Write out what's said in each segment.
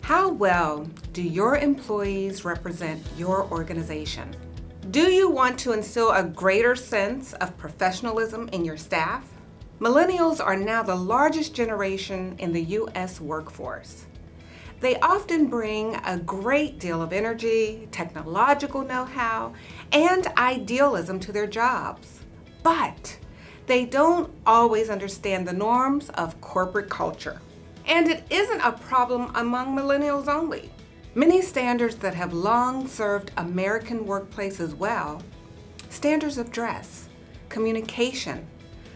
How well do your employees represent your organization? Do you want to instill a greater sense of professionalism in your staff? Millennials are now the largest generation in the U.S. workforce. They often bring a great deal of energy, technological know-how, and idealism to their jobs. But they don't always understand the norms of corporate culture. And it isn't a problem among millennials only. Many standards that have long served American workplaces well, standards of dress, communication,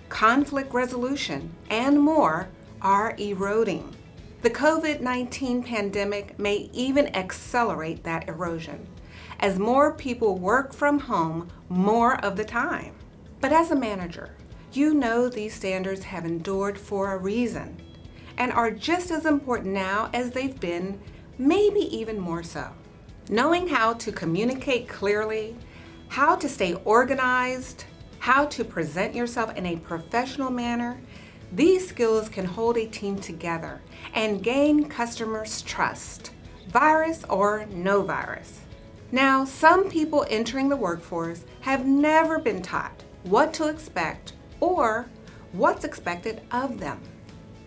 conflict resolution, and more, are eroding. The COVID-19 pandemic may even accelerate that erosion as more people work from home more of the time. But as a manager, you know these standards have endured for a reason and are just as important now as they've been, maybe even more so. Knowing how to communicate clearly, how to stay organized, how to present yourself in a professional manner, these skills can hold a team together and gain customers' trust, virus or no virus. Now, some people entering the workforce have never been taught what to expect or what's expected of them.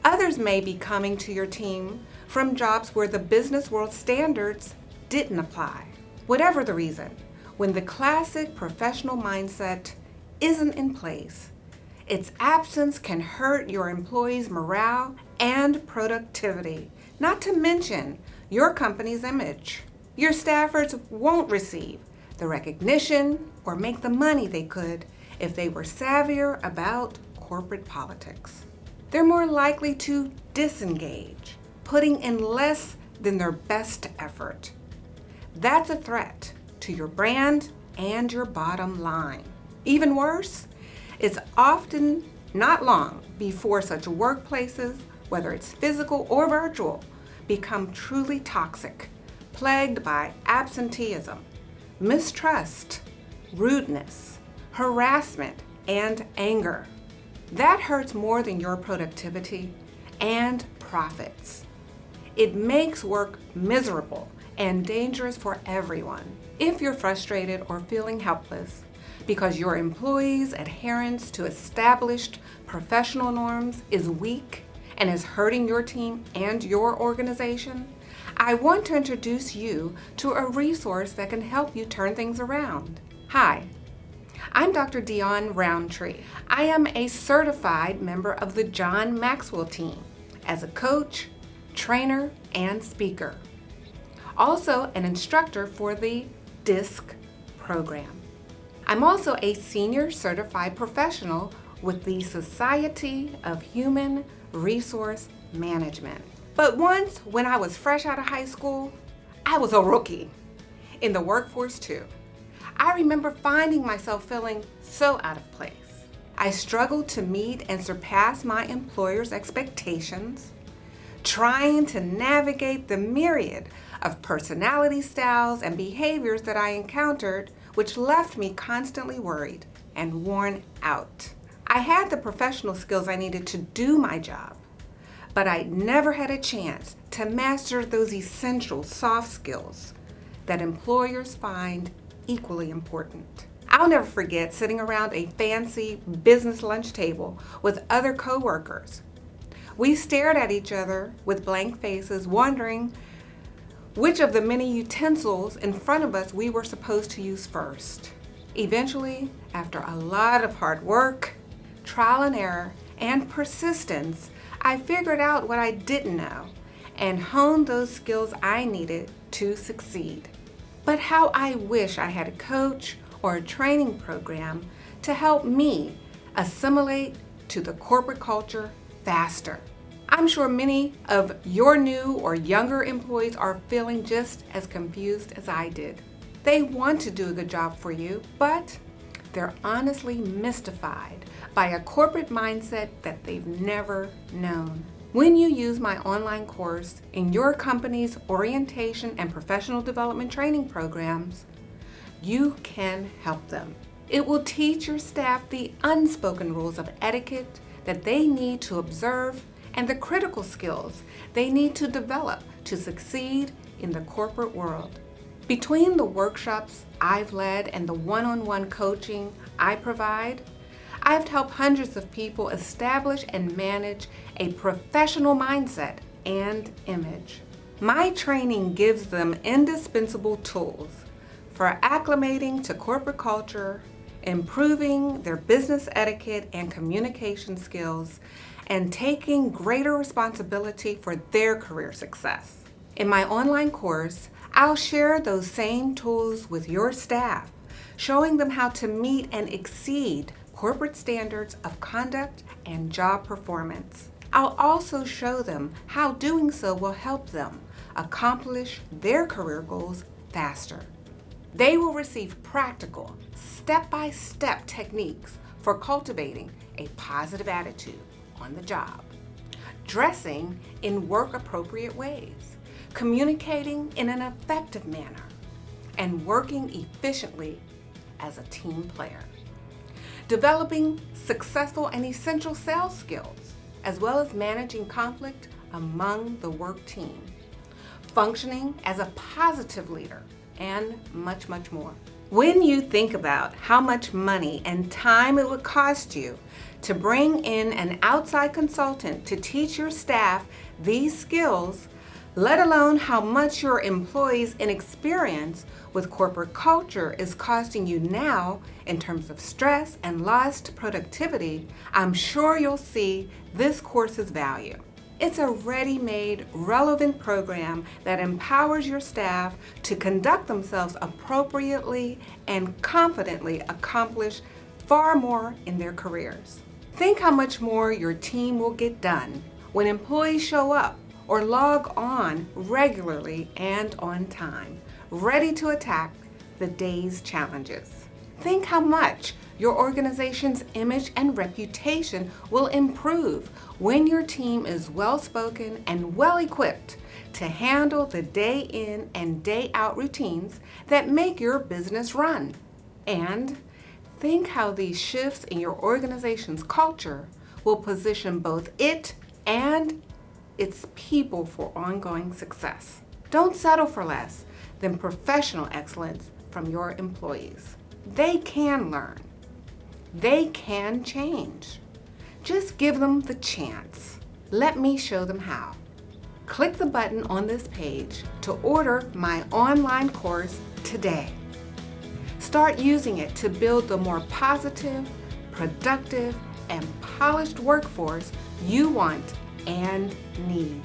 Others may be coming to your team from jobs where the business world standards didn't apply. Whatever the reason, when the classic professional mindset isn't in place, its absence can hurt your employees' morale and productivity, not to mention your company's image. Your staffers won't receive the recognition or make the money they could if they were savvier about corporate politics. They're more likely to disengage, putting in less than their best effort. That's a threat to your brand and your bottom line. Even worse, it's often not long before such workplaces, whether it's physical or virtual, become truly toxic, plagued by absenteeism, mistrust, rudeness, harassment, and anger. That hurts more than your productivity and profits. It makes work miserable and dangerous for everyone. If you're frustrated or feeling helpless because your employees' adherence to established professional norms is weak and is hurting your team and your organization, I want to introduce you to a resource that can help you turn things around. Hi, I'm Dr. Dion Roundtree. I am a certified member of the John Maxwell team as a coach, trainer, and speaker. Also an instructor for the DISC program. I'm also a senior certified professional with the Society of Human Resource Management. But once, when I was fresh out of high school, I was a rookie in the workforce too. I remember finding myself feeling so out of place. I struggled to meet and surpass my employer's expectations, trying to navigate the myriad of personality styles and behaviors that I encountered, which left me constantly worried and worn out. I had the professional skills I needed to do my job, but I never had a chance to master those essential soft skills that employers find equally important. I'll never forget sitting around a fancy business lunch table with other coworkers. We stared at each other with blank faces, wondering which of the many utensils in front of us we were supposed to use first. Eventually, after a lot of hard work, trial and error, and persistence, I figured out what I didn't know and honed those skills I needed to succeed. But how I wish I had a coach or a training program to help me assimilate to the corporate culture faster. I'm sure many of your new or younger employees are feeling just as confused as I did. They want to do a good job for you, but they're honestly mystified by a corporate mindset that they've never known. When you use my online course in your company's orientation and professional development training programs, you can help them. It will teach your staff the unspoken rules of etiquette that they need to observe and the critical skills they need to develop to succeed in the corporate world. Between the workshops I've led and the one-on-one coaching I provide, I've helped hundreds of people establish and manage a professional mindset and image. My training gives them indispensable tools for acclimating to corporate culture, improving their business etiquette and communication skills, and taking greater responsibility for their career success. In my online course, I'll share those same tools with your staff, showing them how to meet and exceed corporate standards of conduct and job performance. I'll also show them how doing so will help them accomplish their career goals faster. They will receive practical, step-by-step techniques for cultivating a positive attitude on the job, dressing in work-appropriate ways, communicating in an effective manner, and working efficiently as a team player. Developing successful and essential sales skills, as well as managing conflict among the work team, functioning as a positive leader, and much, much more. When you think about how much money and time it would cost you to bring in an outside consultant to teach your staff these skills, let alone how much your employees' inexperience with corporate culture is costing you now in terms of stress and lost productivity, I'm sure you'll see this course's value. It's a ready-made, relevant program that empowers your staff to conduct themselves appropriately and confidently accomplish far more in their careers. Think how much more your team will get done when employees show up or log on regularly and on time, ready to attack the day's challenges. Think how much your organization's image and reputation will improve when your team is well-spoken and well-equipped to handle the day in and day out routines that make your business run. And think how these shifts in your organization's culture will position both it and its people for ongoing success. Don't settle for less than professional excellence from your employees. They can learn. They can change. Just give them the chance. Let me show them how. Click the button on this page to order my online course today. Start using it to build the more positive, productive, and polished workforce you want and need.